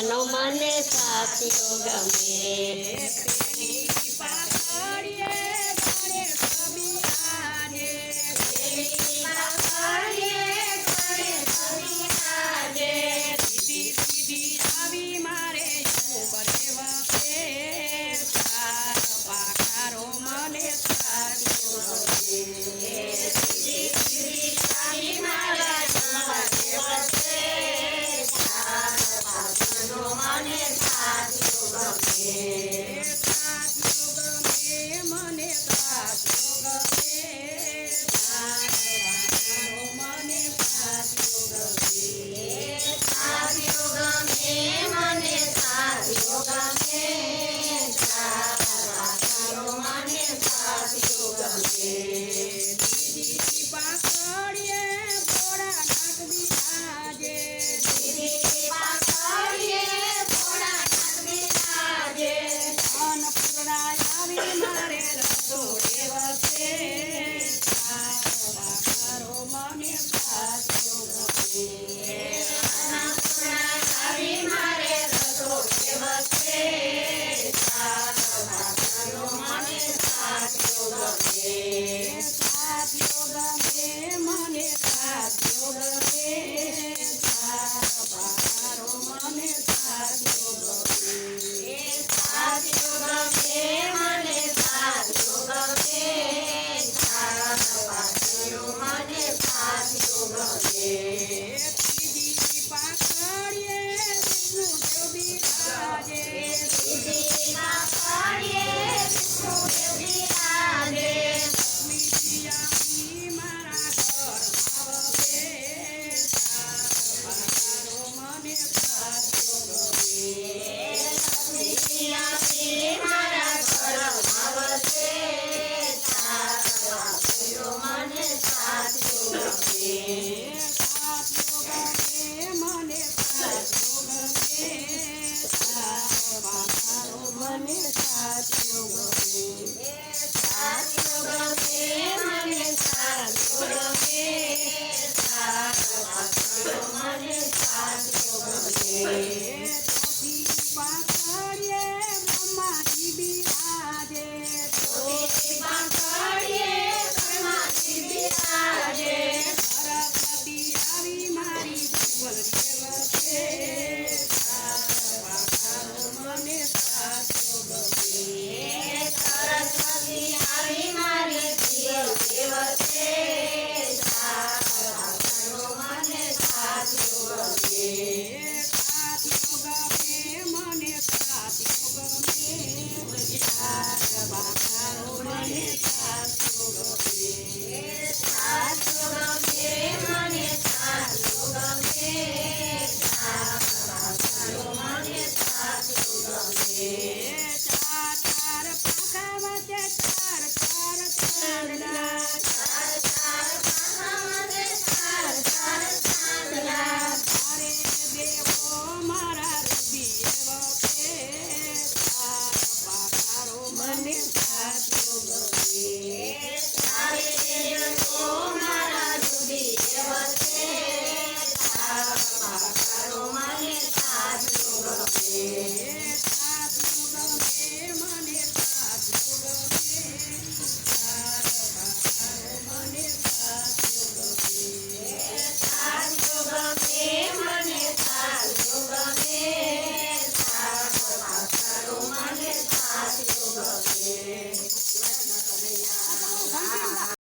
પાકાનો મને સાથીઓ ગમે. પેલી પાકડીએ ગણે કબીરાજે, પેલી પાકડીએ ગણે કબીરાજે, સીધી સીધી આવી મારે ઉંબરે વખે, તાર પાકારો મને સાથીઓ ગમે. સીધી સીધી આવી મારા ઉંબરે વસે, તાર પાકાનો મને સાથીઓ ગમે. સાથીઓ ગમે મને સાથીઓ ગમે, તાર પાકારો મને સાથીઓ ગમે. સાથીઓ ગમે મને સાથીઓ ગમે, તારા પાકાનો મને સાથીઓ ગમે. દીદી પાકડીએ ભોળાનાથ બિરાજે, દીદી પાકડીએ ભોળાનાથ બિરાજે, અન્નપૂર્ણા આવી મારે રસોડે વસે, તાર પાકારો મને સાથીઓ ગમે. અન્નપૂર્ણા આવી મારે રસોડે વસે, તારા પાકાનો મને સાથીઓ ગમે. સાથીઓ ગમે મને સાથીઓ ગમે, તાર પાકારો મને સાથીઓ ગમે. સાથીઓ ગમે મને સાથીઓ ગમે, તારા પાકાનો મને સાથીઓ ગમે. ત્રીજી પાકડીએ વિષ્ણુદેવ બિરાજે, દીદી પાકડીએ વિષ્ણુદેવ બિરાજે, લક્ષ્મીજી આવી મારા ઘરમાં વસે, તાર પાકારો મને સાથીઓ ગમે. લક્ષ્મીજી આવી મારા ઘરમાં વસે, તારા પાકાનો મને સાથીઓ ગમે. સાથીઓ ગમે મને સાથીઓ ગમે, તાર પાકારો મને સાથીઓ ગમે. સાથીઓ ગમે મને સાથીઓ ગમે, તારા પાકાનો મને સાથીઓ ગમે. ચોથી પાકડીએ બ્રહ્માજી બિરાજે, ચોથી પાકડીએ બ્રહ્માજી બિરાજે, સરસ્વતી આવી મારી જીવન વસે, તાર પાકારો મને સાથીઓ ગમે. સરસ્વતી આવી મારી પ્રિય દેવતે, તારા પાકાનો મને સાથીઓ ગમે. સાથીઓ ગમે મને સાથીઓ ગમે, તાર પાકારો મને સાથીઓ ગમે. સાથીઓ ગમે મને સાથીઓ ગમે, તારા પાકાનો મને સાથીઓ ગમે. ચાર ચાર પાકા વચ્ચે ચાર ચાર ચાંદલા, ચાર ચાર પાકામાં ચાર ચાર ચાંદલા, તારે દેવો મારા રૂપિયે વખે, તાર પાકારો મને સાથીઓ ગમે. તારે દેવો મારા રૂપિયે વસે, તારા પાકાનો મને સાથીઓ ગમે. સાથીઓ ગમે મને સાથીઓ ગમે, તાર પાકારો મને સાથીઓ ગમે. સાથીઓ ગમે મને સાથીઓ ગમે, તારા પાકાનો મને સાથીઓ ગમે.